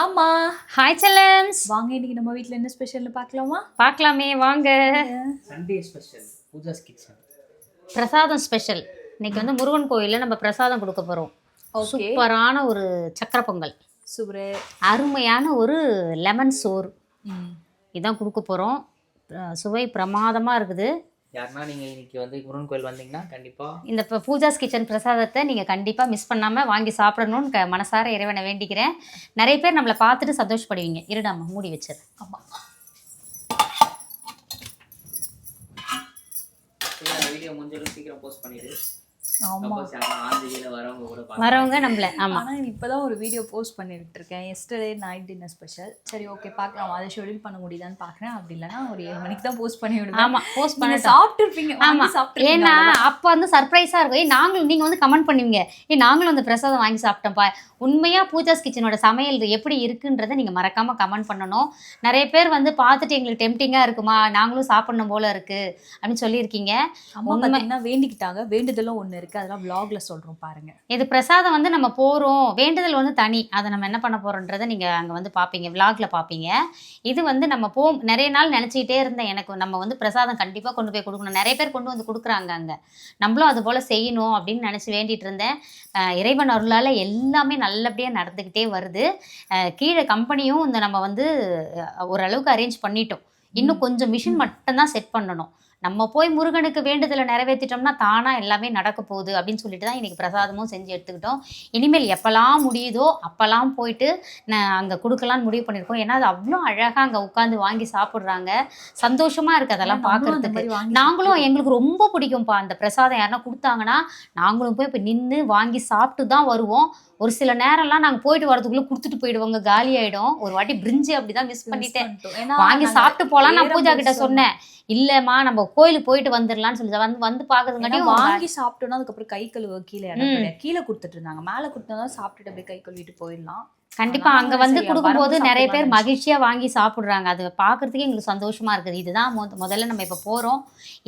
ஆமா. ஹாய் செல்லம்ஸ். வாங்க இன்னைக்கு நம்ம வீட்ல என்ன ஸ்பெஷல்னு பார்க்கலாமா? பார்க்கலாமே வாங்க. Sunday special Pooja's kitchen. பிரசாதம் ஸ்பெஷல். இன்னைக்கு வந்து முருகன் கோயிலில் நம்ம பிரசாதம் கொடுக்க போகிறோம். ஓகே. சூப்பரான ஒரு சக்கரை பொங்கல், சூப்பர். அருமையான ஒரு லெமன் சோறு இதான் கொடுக்க போகிறோம். சுவை பிரமாதமாக இருக்குது. யாருன்னா நீங்கள் இன்னைக்கு வந்து முருகன் கோயில் வந்தீங்கன்னா கண்டிப்பாக இந்த பூஜாஸ் கிச்சன் பிரசாதத்தை நீங்கள் கண்டிப்பாக மிஸ் பண்ணாமல் வாங்கி சாப்பிடணும்னு மனசார இறைவனை வேண்டிக்கிறேன். நிறைய பேர் நம்மளை பார்த்துட்டு சந்தோஷப்படுவீங்க. இருடாமா மூடி வச்சிரு. ஆமா. வீடியோ முடிஞ்சாலும் சீக்கிரம் போஸ்ட் பண்ணிடு. ஆமா. வரவங்க நம்மள. ஆமா. ஆனா இப்பதான் ஒரு வீடியோ போஸ்ட் பண்ணிட்டு இருக்கேன். Yesterday night dinner special. சரி ஓகே பார்க்கலாம். அதை ஷெட்யூல் பண்ண முடியுதான்னு பார்க்குறேன். அப்படி இல்லைன்னா ஒரு 7 மணிக்கு தான் போஸ்ட் பண்ணி விடுவேன். ஆமா போஸ்ட் பண்ணி சாப்பிட்டுருப்பீங்க. ஆமா ஏன்னா அப்போ வந்து சர்ப்ரைஸாக இருக்கும். நாங்களும் நீங்கள் வந்து கமெண்ட் பண்ணுவீங்க, நாங்களும் அந்த பிரசாதம் வாங்கி சாப்பிட்டோம்ப்பா. உண்மையாக பூஜாஸ் கிச்சனோட சமையல் எப்படி இருக்குன்றதை நீங்கள் மறக்காமல் கமெண்ட் பண்ணணும். நிறைய பேர் வந்து பார்த்துட்டு எங்களுக்கு டெம்டிங்காக இருக்குமா, நாங்களும் சாப்பிடணும் போல இருக்குது அப்படின்னு சொல்லியிருக்கீங்க. பார்த்தீங்கன்னா வேண்டிக்கிட்டாங்க. வேண்டுதலும் ஒன்று இருக்குது, அதெல்லாம் vlogல சொல்கிறோம் பாருங்க. இது பிரசாதம் வந்து நம்ம போகிறோம், வேண்டுதல் வந்து தனி. அதை நம்ம என்ன பண்ண போகிறோன்றதை நீங்கள் அங்கே வந்து பார்ப்பீங்க, vlogல பார்ப்பீங்க. இது வந்து நம்ம நிறைய நாள் நினச்சிக்கிட்டே இருந்தேன், எனக்கு நம்ம வந்து பிரசாதம் கண்டிப்பாக கொண்டு போய் கொடுக்கணும். நிறைய பேர் கொண்டு வந்து கொடுக்குறாங்க அங்கே, நம்மளும் அது போல் செய்யணும் அப்படின்னு நினச்சி வேண்டிகிட்டு இருந்தேன். இறைவன் அருளால் எல்லாமே நல்லபடியாக நடந்துக்கிட்டே வருது. கீழே கம்பெனியும் இந்த நம்ம வந்து ஓரளவுக்கு அரேஞ்ச் பண்ணிட்டோம். இன்னும் கொஞ்சம் மிஷின் மட்டும்தான் செட் பண்ணணும். நம்ம போய் முருகனுக்கு வேண்டுதலை நிறைவேற்றிட்டோம்னா தானாக எல்லாமே நடக்க போகுது அப்படின்னு சொல்லிட்டு தான் இன்றைக்கி பிரசாதமும் செஞ்சு எடுத்துக்கிட்டோம். இனிமேல் எப்போல்லாம் முடியுதோ அப்போல்லாம் போயிட்டு நான் அங்கே கொடுக்கலான்னு முடிவு பண்ணியிருக்கோம். ஏன்னா அது அவ்வளோ அழகாக அங்கே உட்காந்து வாங்கி சாப்பிட்றாங்க. சந்தோஷமாக இருக்குது அதெல்லாம் பார்க்குறதுக்கு. நாங்களும் எங்களுக்கு ரொம்ப பிடிக்கும்ப்பா அந்த பிரசாதம். யாருன்னா கொடுத்தாங்கன்னா நாங்களும் போய் இப்போ நின்று வாங்கி சாப்பிட்டு தான் வருவோம். ஒரு சில நேரம்லாம் நாங்கள் போயிட்டு வரதுக்குள்ளே கொடுத்துட்டு போயிடுவோங்க, காலி ஆகிடும். ஒரு வாட்டி பிரிஞ்சு அப்படி தான் மிஸ் பண்ணிட்டேன். வாங்கி சாப்பிட்டு போகலாம் நான் பூஜா கிட்ட சொன்னேன். இல்லைம்மா நம்ம கோயிலுக்கு போயிட்டு வந்துடலான்னு சொல்லி வந்து பார்க்குறதுங்காட்டி வாங்கி சாப்பிட்டோன்னா அதுக்கப்புறம் கை கழுவு கீழே கொடுத்துட்டு இருந்தாங்க. மேலே கொடுத்தா சாப்பிட்டுட்டு அப்படியே கை கழுவிட்டு போயிடலாம். கண்டிப்பாக அங்கே வந்து கொடுக்கும்போது நிறைய பேர் மகிழ்ச்சியாக வாங்கி சாப்பிட்றாங்க. அது பார்க்குறதுக்கே எங்களுக்கு சந்தோஷமாக இருக்குது. இதுதான் முதல்ல நம்ம இப்போ போகிறோம்.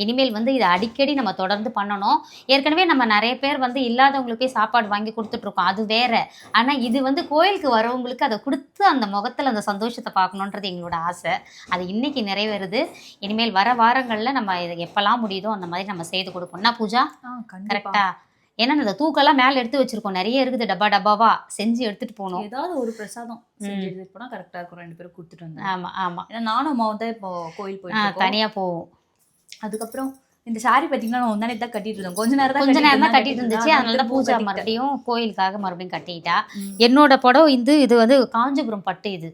இனிமேல் வந்து இதை அடிக்கடி நம்ம தொடர்ந்து பண்ணணும். ஏற்கனவே நம்ம நிறைய பேர் வந்து இல்லாதவங்களுக்கே சாப்பாடு வாங்கி கொடுத்துட்ருக்கோம், அது வேறு. ஆனால் இது வந்து கோயிலுக்கு வரவங்களுக்கு அதை கொடுத்து அந்த முகத்தில் அந்த சந்தோஷத்தை பார்க்கணுன்றது எங்களோட ஆசை. அது இன்றைக்கி நிறைவேறுது. இனிமேல் வர வாரங்களில் நம்ம இதை எப்போல்லாம் முடியுதோ அந்த மாதிரி நம்ம செய்து கொடுப்போம்னா பூஜா கரெக்டாக. ஏன்னா அந்த தூக்கெல்லாம் மேலே எடுத்து வச்சிருக்கோம், நிறைய இருக்குது, டப்பாவா செஞ்சு எடுத்துட்டு போகணும். ஏதாவது ஒரு பிரசாதம் செஞ்சு எடுத்துட்டு போனால் கரெக்டாக இருக்கும். 2 பேரும் கொடுத்துட்டு வந்தேன். ஆமாம் ஆமாம். ஏன்னா நானும் அம்மாவும் தான் இப்போ கோயில் போய் தனியாக போவோம். அதுக்கப்புறம் இந்த சாரி பார்த்தீங்கன்னா நான் ஒன்றே தான் கட்டிட்டு இருந்தோம். கொஞ்ச நேரம் தான் கட்டிட்டு இருந்துச்சு. அதனால தான் பூஜா மறுபடியும் கோயிலுக்காக மறுபடியும் கட்டிக்கிட்டா. என்னோட படம் இது வந்து காஞ்சிபுரம் பட்டு. இது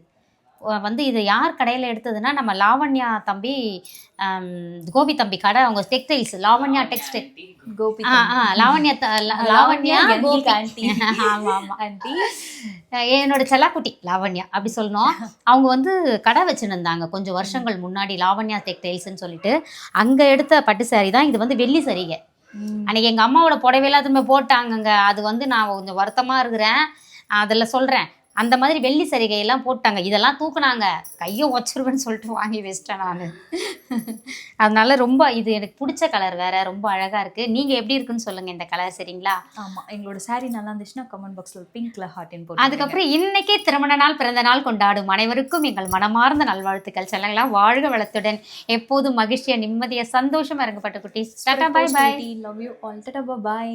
வந்து இது யார் கடையில் எடுத்ததுன்னா நம்ம லாவண்யா தம்பி, கோபி தம்பி கடை. அவங்க textiles, Lavanya textile. Gopi Lavanya Gopi aunty. ஆமாம் ஆமாம் ஆண்டி, என்னோட செல்லாக்குட்டி லாவண்யா அப்படி சொல்லணும். அவங்க வந்து கடை வச்சுருந்தாங்க கொஞ்சம் வருஷங்கள் முன்னாடி, லாவண்யா டெக்ஸ்டைல்ஸ்ன்னு சொல்லிட்டு. அங்கே எடுத்த பட்டு சாரி தான் இது. வந்து வெள்ளி சரிகை. அன்றைக்கி எங்கள் அம்மாவோட புடவையெல்லாம் திரும்ப போட்டாங்கங்க. அது வந்து நான் கொஞ்சம் வருத்தமாக இருக்கிறேன், அதில் சொல்கிறேன். அந்த மாதிரி வெள்ளி சரிகையெல்லாம் போட்டாங்க. இதெல்லாம் தூக்குனாங்க, கையை வச்சிருவேன்னு சொல்லிட்டு வாங்கி வச்சிட்டேன் நான். அதனால ரொம்ப இது எனக்கு பிடிச்ச கலர் வேற, ரொம்ப அழகாக இருக்குது. நீங்கள் எப்படி இருக்குன்னு சொல்லுங்கள் இந்த கலர், சரிங்களா? ஆமாம், எங்களோட சாரீ நல்லா இருந்துச்சுன்னா கமெண்ட் பாக்ஸில் பிங்க்ல ஹார்ட்டின் போட்டு. அதுக்கப்புறம் இன்னைக்கே திருமண நாள், பிறந்த நாள் கொண்டாடும் அனைவருக்கும் எங்கள் மனமார்ந்த நல்வாழ்த்துக்கள். செல்லங்களா வாழ்க வளத்துடன், எப்போதும் மகிழ்ச்சியாக நிம்மதியாக சந்தோஷமாக இருங்கப்பட்ட குட்டீஸ். Tata bye bye. Love you all. Tata by.